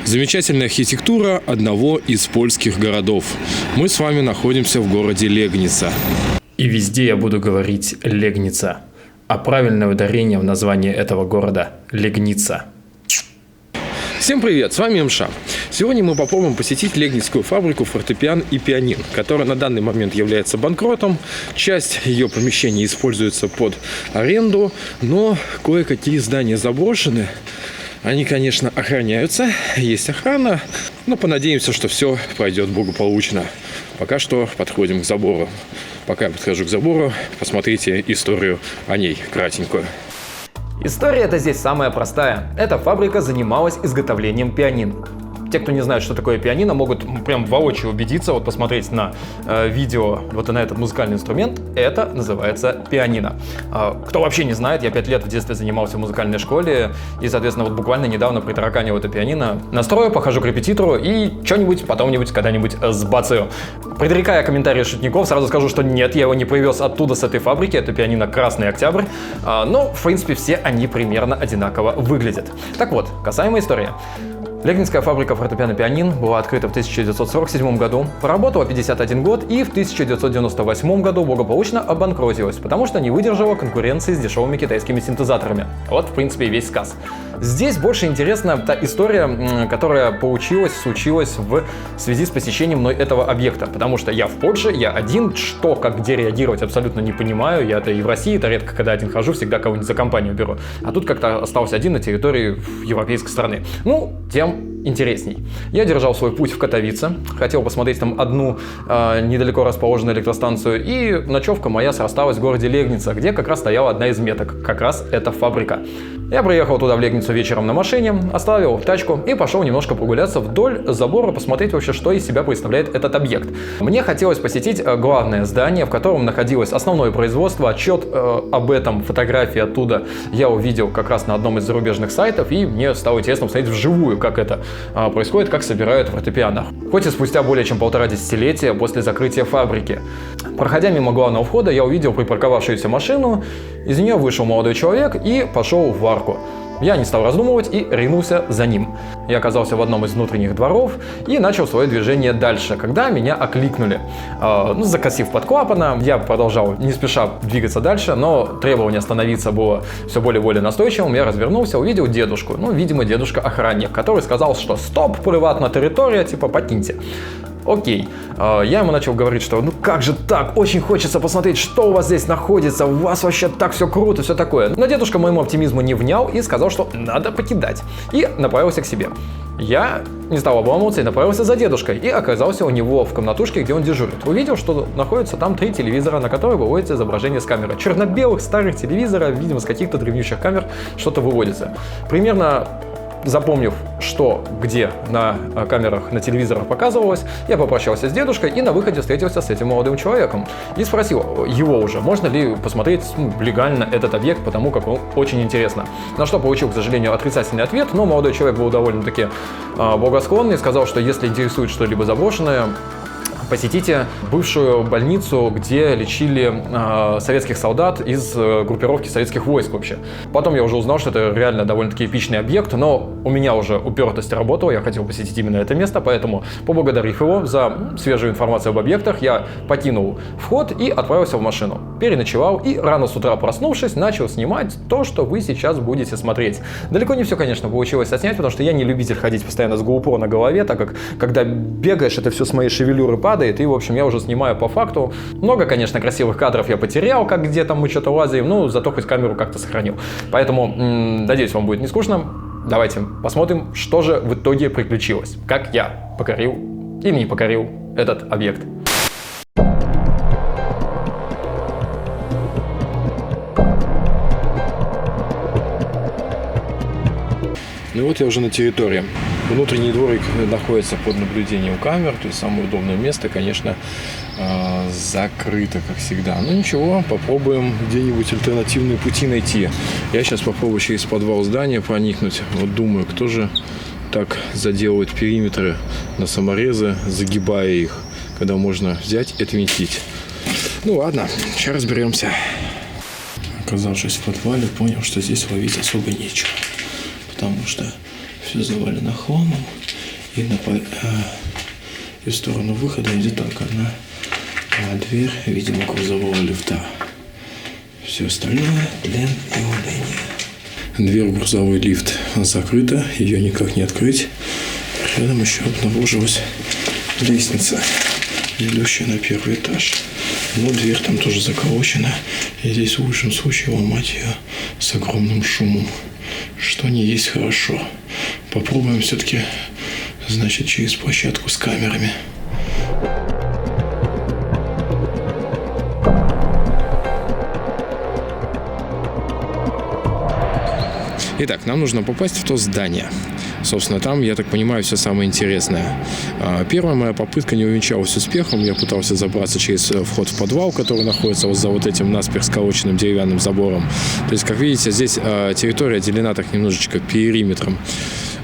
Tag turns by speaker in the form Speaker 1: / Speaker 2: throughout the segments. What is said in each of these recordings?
Speaker 1: Замечательная архитектура одного из польских городов. Мы с вами находимся в городе Легница.
Speaker 2: И везде я буду говорить Легница. А правильное ударение в названии этого города – Легница.
Speaker 1: Всем привет, с вами МШ. Сегодня мы попробуем посетить Легницкую фабрику фортепиан и пианин, которая на данный момент является банкротом. Часть ее помещений используется под аренду, но кое-какие здания заброшены. Они, конечно, охраняются, есть охрана, но понадеемся, что все пройдет благополучно. Пока что подходим к забору. Пока я подхожу к забору, посмотрите историю о ней кратенькую.
Speaker 2: История эта здесь самая простая. Эта фабрика занималась изготовлением пианин. Те, кто не знает, что такое пианино, могут прям воочию убедиться, вот посмотреть на видео вот на этот музыкальный инструмент. Это называется пианино. Кто вообще не знает, я 5 лет в детстве занимался в музыкальной школе, и, соответственно, вот буквально недавно притараканил это пианино. Настрою, похожу к репетитору и что-нибудь потом-нибудь когда-нибудь сбацаю. Предрекая комментарии шутников, сразу скажу, что нет, я его не привез оттуда, с этой фабрики. Это пианино «Красный Октябрь». Но, в принципе, все они примерно одинаково выглядят. Так вот, касаемо истории. Легницкая фабрика фортепиано и пианин была открыта в 1947 году, проработала 51 год и в 1998 году благополучно обанкротилась, потому что не выдержала конкуренции с дешевыми китайскими синтезаторами. Вот, в принципе, и весь сказ. Здесь больше интересна та история, которая случилась в связи с посещением мной этого объекта, потому что я в Польше, я один, что, как, где реагировать абсолютно не понимаю, я-то и в России, это редко когда один хожу, всегда кого-нибудь за компанию беру, а тут как-то остался один на территории европейской страны. Ну, тем интересней. Я держал свой путь в Катовице, хотел посмотреть там одну недалеко расположенную электростанцию, и ночевка моя срасталась в городе Легница, где как раз стояла одна из меток, как раз эта фабрика. Я приехал туда в Легницу вечером на машине, оставил тачку и пошел немножко прогуляться вдоль забора, посмотреть вообще, что из себя представляет этот объект. Мне хотелось посетить главное здание, в котором находилось основное производство, отчет об этом, фотографии оттуда я увидел как раз на одном из зарубежных сайтов, и мне стало интересно посмотреть вживую, как это происходит, как собирают фортепиано. Хоть и спустя более чем 1,5 десятилетия после закрытия фабрики. Проходя мимо главного входа, я увидел припарковавшуюся машину, из нее вышел молодой человек и пошел в арку. Я не стал раздумывать и ринулся за ним. Я оказался в одном из внутренних дворов и начал свое движение дальше, когда меня окликнули. Закосив под клапана, я продолжал не спеша двигаться дальше, но требование остановиться было все более и более настойчивым. Я развернулся, увидел дедушку, видимо, дедушка-охранник, который сказал, что стоп, приватная территория, типа покиньте. Окей. Я ему начал говорить, что как же так, очень хочется посмотреть, что у вас здесь находится, у вас вообще так все круто, все такое. Но дедушка моему оптимизму не внял и сказал, что надо покидать. И направился к себе. Я не стал обламываться и направился за дедушкой. И оказался у него в комнатушке, где он дежурит. Увидел, что находится там 3 телевизора, на которые выводится изображение с камеры. Черно-белых старых телевизоров, видимо, с каких-то древнейших камер что-то выводится. Примерно запомнив, что где на камерах, на телевизорах показывалось, я попрощался с дедушкой и на выходе встретился с этим молодым человеком. И спросил его уже, можно ли посмотреть легально этот объект, потому как он очень интересно. На что получил, к сожалению, отрицательный ответ, но молодой человек был довольно-таки благосклонный и сказал, что если интересует что-либо заброшенное, посетите бывшую больницу, где лечили советских солдат из группировки советских войск вообще. Потом я уже узнал, что это реально довольно-таки эпичный объект, но у меня уже упертость работала, я хотел посетить именно это место, поэтому, поблагодарив его за свежую информацию об объектах, я покинул вход и отправился в машину. Переночевал и рано с утра проснувшись, начал снимать то, что вы сейчас будете смотреть. Далеко не все, конечно, получилось отснять, потому что я не любитель ходить постоянно с GoPro на голове, так как, когда бегаешь, это все с моей шевелюры падает, и, в общем, я уже снимаю по факту. Много, конечно, красивых кадров я потерял, как где там мы что-то лазим, но зато хоть камеру как-то сохранил. Поэтому, надеюсь, вам будет не скучно. Давайте посмотрим, что же в итоге приключилось. Как я покорил или не покорил этот объект.
Speaker 1: Ну вот я уже на территории. Внутренний дворик находится под наблюдением камер, то есть самое удобное место, конечно, закрыто, как всегда. Но ничего, попробуем где-нибудь альтернативные пути найти. Я сейчас попробую через подвал здания проникнуть. Вот думаю, кто же так заделывает периметры на саморезы, загибая их, когда можно взять и отвинтить. Ну ладно, сейчас разберемся. Оказавшись в подвале, понял, что здесь ловить особо нечего, потому что все завалено хламом. И, и в сторону выхода идет только одна дверь, видимо, грузового лифта. Все остальное тлен и уныние. Дверь в грузовой лифт закрыта, ее никак не открыть. Рядом еще обнаружилась лестница, ведущая на первый этаж. Но дверь там тоже заколочена. И здесь в лучшем случае ломать ее с огромным шумом, что не есть хорошо. Попробуем все-таки, значит, через площадку с камерами. Итак, нам нужно попасть в то здание. Собственно, там, я так понимаю, все самое интересное. Первая моя попытка не увенчалась успехом. Я пытался забраться через вход в подвал, который находится вот за вот этим наспех сколоченным деревянным забором. То есть, как видите, здесь территория отделена так немножечко периметром.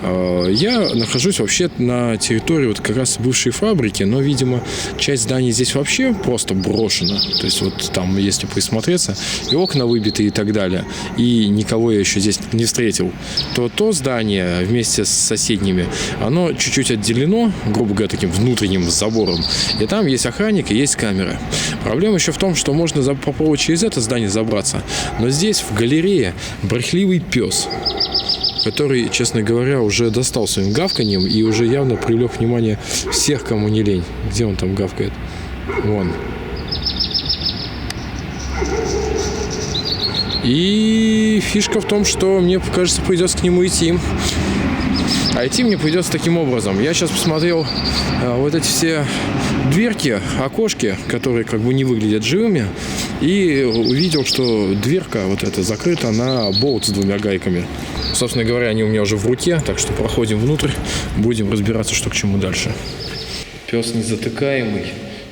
Speaker 1: Я нахожусь вообще на территории вот как раз бывшей фабрики, но, видимо, часть зданий здесь вообще просто брошена. То есть вот там, если присмотреться, и окна выбиты и так далее, и никого я еще здесь не встретил, то здание вместе с соседними, оно чуть-чуть отделено, грубо говоря, таким внутренним забором, и там есть охранник и есть камера. Проблема еще в том, что можно попробовать через это здание забраться, но здесь в галерее брехливый пес, который, честно говоря, уже достал своим гавканьем и уже явно привлек внимание всех, кому не лень. Где он там гавкает? Вон. И фишка в том, что мне, кажется, придется к нему идти. А идти мне придется таким образом. Я сейчас посмотрел вот эти все дверки, окошки, которые как бы не выглядят живыми, и увидел, что дверка вот эта закрыта на болт с 2 гайками. Собственно говоря, они у меня уже в руке, так что проходим внутрь, будем разбираться, что к чему дальше. Пес незатыкаемый,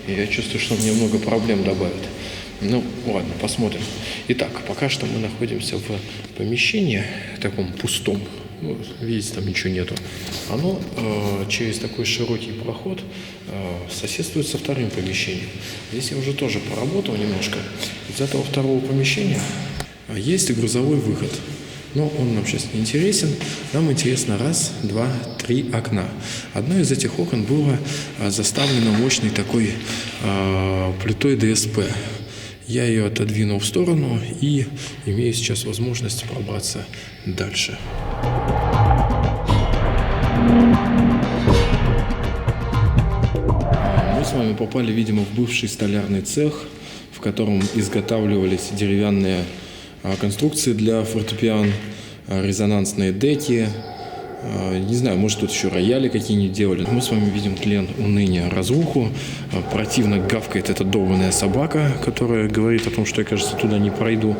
Speaker 1: и я чувствую, что мне много проблем добавит. Ну, ладно, посмотрим. Итак, пока что мы находимся в помещении таком пустом. Ну, видите, там ничего нету. Оно через такой широкий проход соседствует со вторым помещением. Здесь я уже тоже поработал немножко. Из этого второго помещения есть грузовой выход. Но он нам сейчас не интересен. Нам интересно 1, 2, 3 окна. Одно из этих окон было заставлено мощной такой плитой ДСП. Я ее отодвинул в сторону и имею сейчас возможность пробраться дальше. Мы с вами попали, видимо, в бывший столярный цех, в котором изготавливались деревянные конструкции для фортепиано, резонансные деки. Не знаю, может, тут еще рояли какие-нибудь делали. Мы с вами видим тлен, уныние, разруху. Противно гавкает эта долбанная собака, которая говорит о том, что я, кажется, туда не пройду.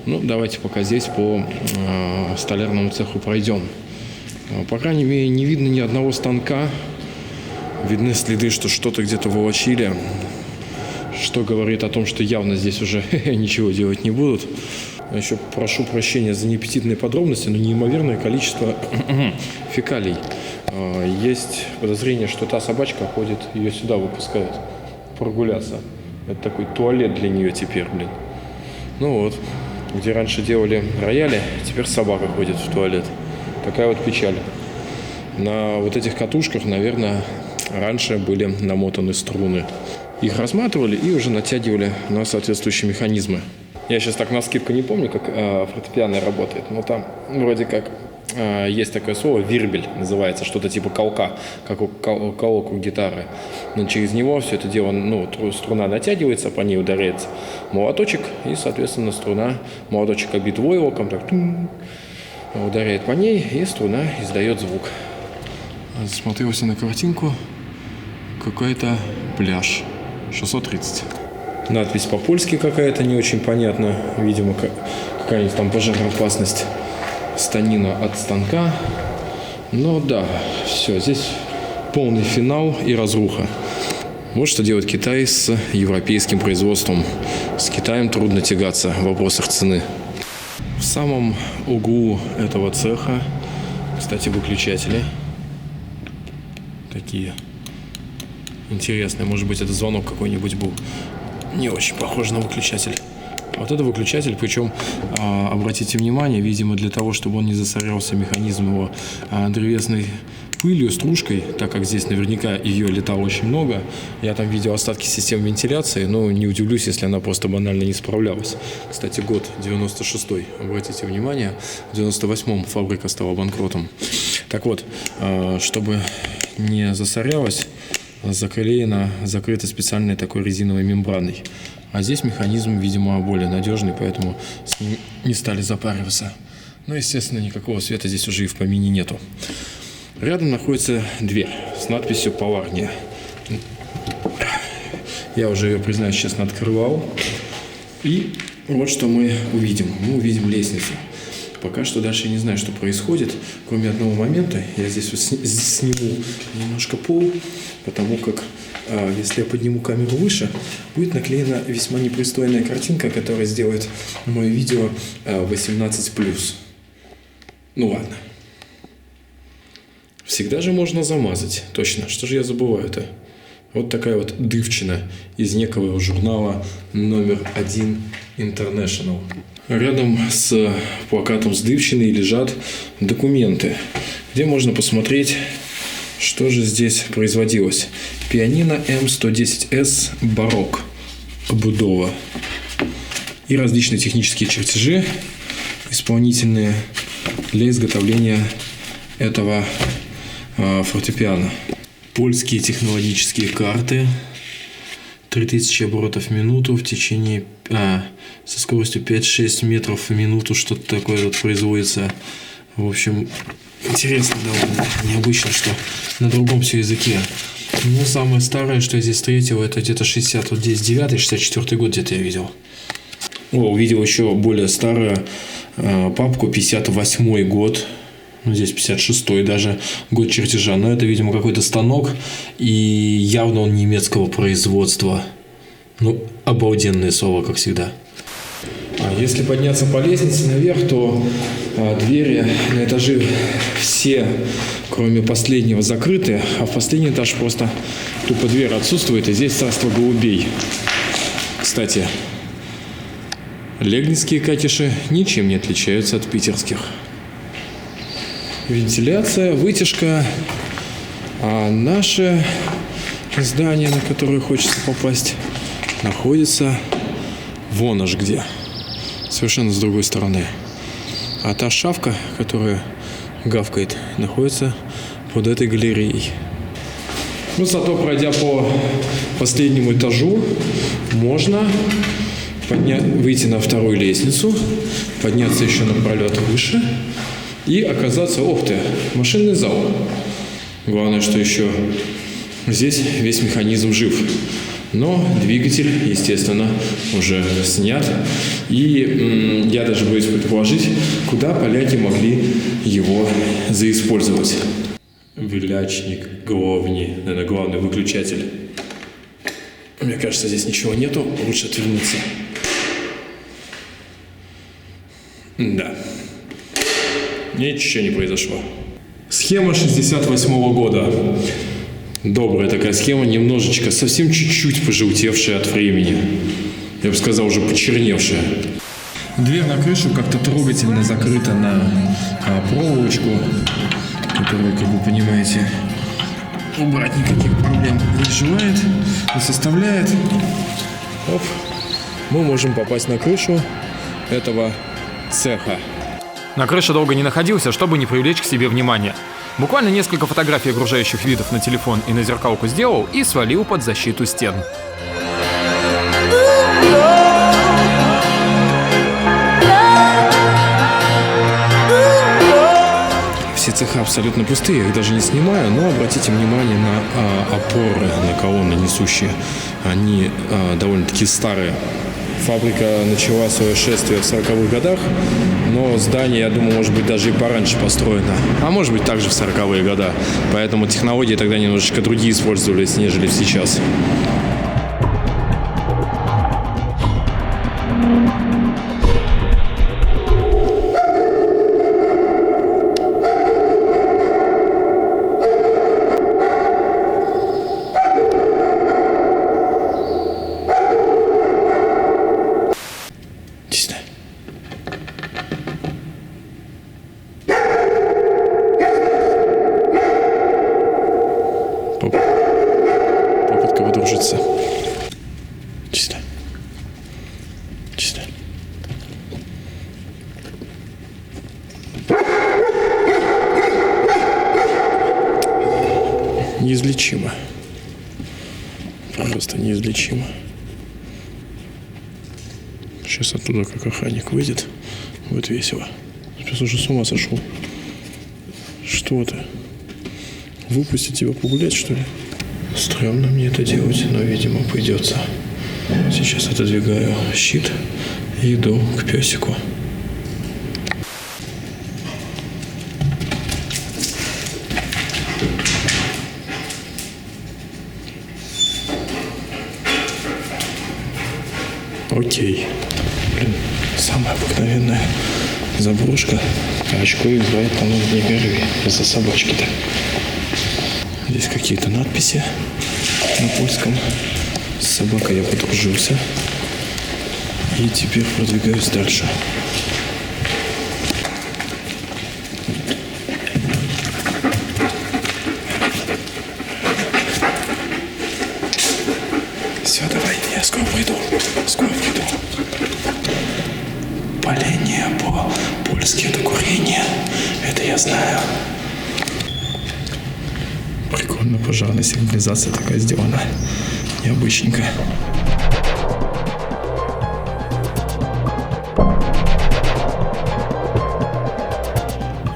Speaker 1: Ну, давайте пока здесь по столярному цеху пройдем. По крайней мере, не видно ни одного станка. Видны следы, что что-то где-то волочили, что говорит о том, что явно здесь уже ничего делать не будут. Еще прошу прощения за неаппетитные подробности, но неимоверное количество фекалий. Есть подозрение, что та собачка ходит, ее сюда выпускают прогуляться. Это такой туалет для нее теперь, блин. Ну вот, где раньше делали рояли, теперь собака ходит в туалет. Такая вот печаль. На вот этих катушках, наверное, раньше были намотаны струны. Их разматывали и уже натягивали на соответствующие механизмы. Я сейчас так навскидку не помню, как фортепиано работает, но там вроде как есть такое слово «вирбель» называется, что-то типа колка, как колок у гитары. Но через него все это дело, струна натягивается, по ней ударяется молоточек, и, соответственно, молоточек обит войлоком, так ударяет по ней, и струна издает звук. Засмотрелся на картинку, какой-то пляж, 630. Надпись по-польски какая-то не очень понятна. Видимо, какая-нибудь там пожароопасность. Станина от станка. Но да, все, здесь полный финал и разруха. Вот что делает Китай с европейским производством. С Китаем трудно тягаться в вопросах цены. В самом углу этого цеха, кстати, выключатели. Такие интересные. Может быть, это звонок какой-нибудь был. Не очень похож на выключатель. Вот это выключатель, причем, обратите внимание, видимо, для того, чтобы он не засорялся, механизм его древесной пылью, стружкой, так как здесь наверняка ее летало очень много. Я там видел остатки систем вентиляции, но не удивлюсь, если она просто банально не справлялась. Кстати, год 96-й, обратите внимание, в 98-м фабрика стала банкротом. Так вот, чтобы не засорялась, закрыта специальной такой резиновой мембраной. А здесь механизм, видимо, более надежный, поэтому с ним не стали запариваться. Но, естественно, никакого света здесь уже и в помине нету. Рядом находится дверь с надписью «Поварня». Я уже ее, признаюсь честно, открывал. И вот что мы увидим. Мы увидим лестницу. Пока что дальше я не знаю, что происходит, кроме одного момента. Я здесь вот сниму немножко пол, потому как если я подниму камеру выше, будет наклеена весьма непристойная картинка, которая сделает мое видео 18+. Ну ладно. Всегда же можно замазать. Точно, что же я забываю-то? Вот такая вот дывчина из некого журнала номер 1 International. Рядом с плакатом с дывчиной лежат документы, где можно посмотреть, что же здесь производилось. Пианино М110С Барок Будова. И различные технические чертежи исполнительные для изготовления этого фортепиано. Польские технологические карты. 3000 оборотов в минуту в течение со скоростью 5-6 метров в минуту, что-то такое тут производится. В общем, интересно довольно, необычно, что на другом все языке. Но самое старое, что я здесь встретил, это где-то 69-64 год где-то я видел. Увидел еще более старую папку, 58 год. Здесь 56-й даже год чертежа. Но это, видимо, какой-то станок. И явно он немецкого производства. Ну, обалденное слово, как всегда. Если подняться по лестнице наверх, то двери на этаже все, кроме последнего, закрыты. А в последний этаж просто тупо дверь отсутствует. И здесь царство голубей. Кстати, легницкие катиши ничем не отличаются от питерских. Вентиляция, вытяжка. А наше здание, на которое хочется попасть, находится вон аж где. Совершенно с другой стороны. А та шавка, которая гавкает, находится под этой галереей. Ну, зато пройдя по последнему этажу, можно выйти на вторую лестницу, подняться еще на пролет выше и оказаться, машинный зал. Главное, что еще здесь весь механизм жив. Но двигатель, естественно, уже снят. И я даже боюсь предположить, куда поляки могли его заиспользовать. Вилячник, главный, наверное, главный выключатель. Мне кажется, здесь ничего нету. Лучше отвернуться. Да. Ничего не произошло. Схема 68-го года. Добрая такая схема, немножечко, совсем чуть-чуть пожелтевшая от времени. Я бы сказал, уже почерневшая. Дверь на крышу как-то трогательно закрыта на проволочку, которую, как вы понимаете, убрать никаких проблем не желает, не составляет. Оп, мы можем попасть на крышу этого цеха.
Speaker 2: На крыше долго не находился, чтобы не привлечь к себе внимания. Буквально несколько фотографий окружающих видов на телефон и на зеркалку сделал и свалил под защиту стен.
Speaker 1: Все цеха абсолютно пустые, я их даже не снимаю, но обратите внимание на опоры, на колонны несущие. Они довольно-таки старые. Фабрика начала свое шествие в 40-х годах, но здание, я думаю, может быть, даже и пораньше построено. А может быть, также в 40-е годы. Поэтому технологии тогда немножечко другие использовались, нежели сейчас. ложится. Чисто. Чисто. Неизлечимо. Просто неизлечимо. Сейчас оттуда как охранник выйдет. Будет весело. Сейчас уже с ума сошел. Что ты? Выпустить тебя погулять, что ли? Стрёмно мне это делать, но, видимо, придется. Сейчас отодвигаю щит и иду к песику. Окей. Блин, самая обыкновенная заброшка. А очко играет там не горы из-за собачки-то. Здесь какие-то надписи на польском. С собакой я подружился. И теперь продвигаюсь дальше. Все, давай, я скоро приду. Скоро приду. Паление по-польски это курение. Это я знаю. Прикольно, пожарная сигнализация такая сделана. Необычненькая.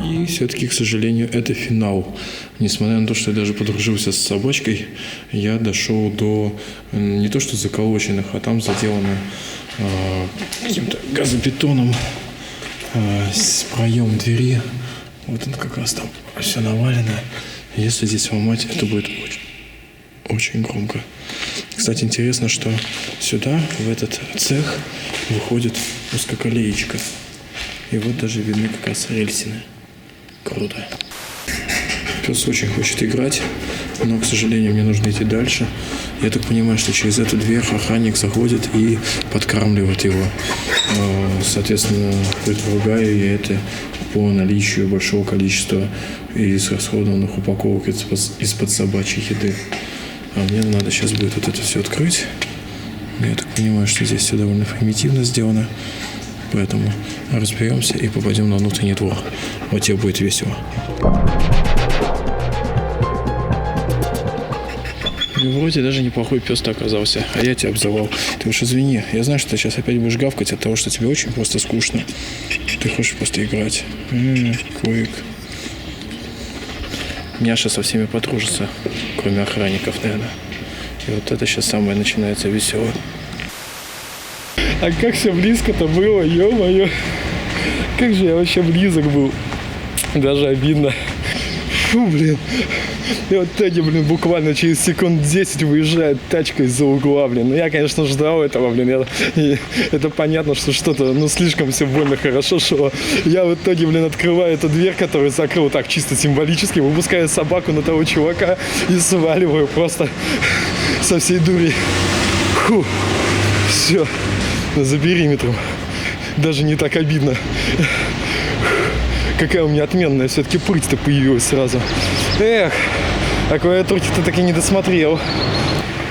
Speaker 1: И все-таки, к сожалению, это финал. Несмотря на то, что я даже подружился с собачкой, я дошел до не то что заколоченных, а там заделано каким-то газобетоном проем двери. Вот он как раз там все навалено. Если здесь ломать, это будет очень громко. Кстати, интересно, что сюда, в этот цех, выходит узкоколеечка. И вот даже видны как раз рельсины. Круто. Пес очень хочет играть, но, к сожалению, мне нужно идти дальше. Я так понимаю, что через эту дверь охранник заходит и подкармливает его. Соответственно, предполагаю я это по наличию большого количества израсходованных упаковок из-под собачьей еды. А мне надо сейчас будет вот это все открыть. Я так понимаю, что здесь все довольно примитивно сделано. Поэтому разберемся и попадем на внутренний двор. Вот тебе будет весело. Вроде даже неплохой пес-то оказался, а я тебя обзывал. Ты уж извини, я знаю, что ты сейчас опять будешь гавкать от того, что тебе очень просто скучно. Ты хочешь просто играть. Куик. Няша со всеми подружится, кроме охранников, наверное. И вот это сейчас самое начинается весело. А как все близко-то было, ё-моё. Как же я вообще близок был. Даже обидно. Фу, блин. И вот Тедди, блин, буквально через секунд 10 выезжает тачка из-за угла, блин. Ну, я, конечно, ждал этого, блин. Это понятно, что что-то, ну, слишком все больно хорошо шло. Я в итоге, блин, открываю эту дверь, которую закрыл так чисто символически, выпускаю собаку на того чувака и сваливаю просто со всей дури. Фу. Все. За периметром. Даже не так обидно. Какая у меня отменная все-таки прыть-то появилась сразу. Эх, а клавиатурки-то так и не досмотрел.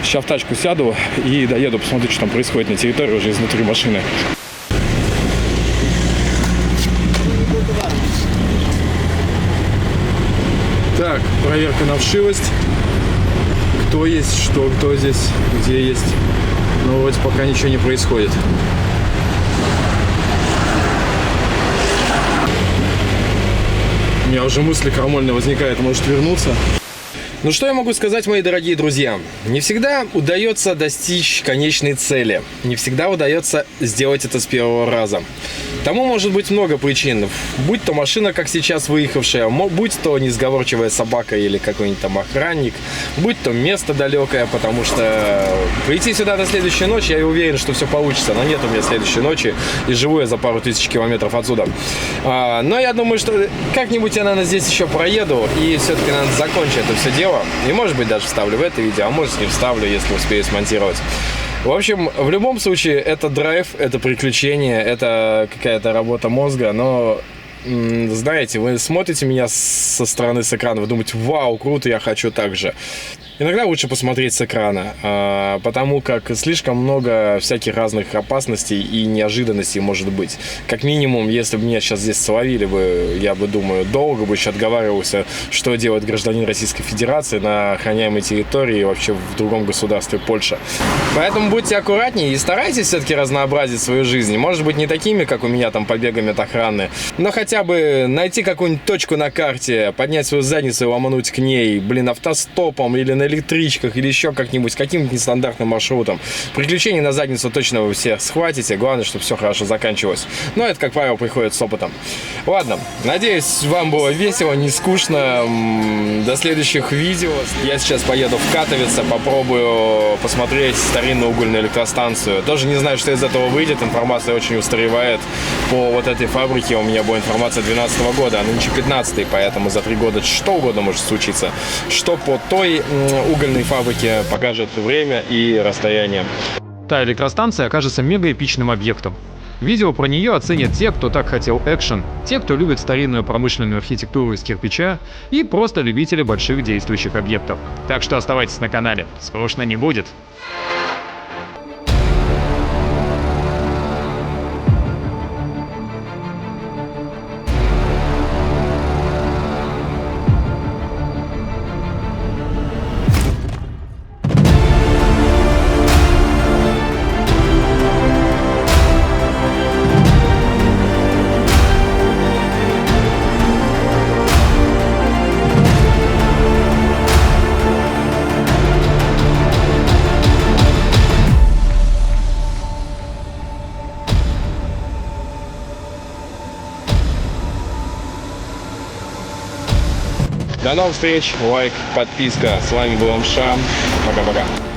Speaker 1: Сейчас в тачку сяду и доеду посмотреть, что там происходит на территории уже изнутри машины. Так, проверка на вшивость. Кто есть, что, кто здесь, где есть. Но вроде пока ничего не происходит. У меня уже мысли крамольно возникает, может вернуться. Ну что я могу сказать, мои дорогие друзья? Не всегда удается достичь конечной цели. Не всегда удается сделать это с первого раза. Тому может быть много причин. Будь то машина, как сейчас выехавшая, будь то несговорчивая собака или какой-нибудь там охранник, будь то место далекое, потому что прийти сюда на следующую ночь, я уверен, что все получится. Но нет у меня следующей ночи, и живу я за пару тысяч километров отсюда. Но я думаю, что как-нибудь я, наверное, здесь еще проеду, и все-таки надо закончить это все дело. И, может быть, даже вставлю в это видео, а может, не вставлю, если успею смонтировать. В общем, в любом случае, это драйв, это приключение, это какая-то работа мозга, но знаете, вы смотрите меня со стороны, с экрана, вы думаете, вау, круто, я хочу так же. Иногда лучше посмотреть с экрана, потому как слишком много всяких разных опасностей и неожиданностей может быть. Как минимум, если бы меня сейчас здесь словили бы, я бы, думаю, долго бы еще отговаривался, что делает гражданин Российской Федерации на охраняемой территории и вообще в другом государстве Польша. Поэтому будьте аккуратнее и старайтесь все-таки разнообразить свою жизнь. Может быть, не такими, как у меня, там, побегами от охраны, но хотя бы найти какую-нибудь точку на карте, поднять свою задницу и ломануть к ней, автостопом или на электричках, или еще как-нибудь, каким-нибудь нестандартным маршрутом. Приключений на задницу точно вы все схватите, главное, чтобы все хорошо заканчивалось. Но это, как правило, приходит с опытом. Ладно, надеюсь, вам было весело, не скучно. До следующих видео. Я сейчас поеду в Катовице, попробую посмотреть старинную угольную электростанцию. Тоже не знаю, что из этого выйдет, информация очень устаревает. По вот этой фабрике у меня была информация 2012 года, а нынче 15, поэтому за 3 года что угодно может случиться. Что по той угольной фабрике покажет время и расстояние.
Speaker 2: Та электростанция окажется мегаэпичным объектом. Видео про нее оценят те, кто так хотел экшен, те, кто любит старинную промышленную архитектуру из кирпича и просто любители больших действующих объектов. Так что оставайтесь на канале, скучно не будет.
Speaker 1: До новых встреч, лайк, подписка. С вами был МШ. Пока-пока.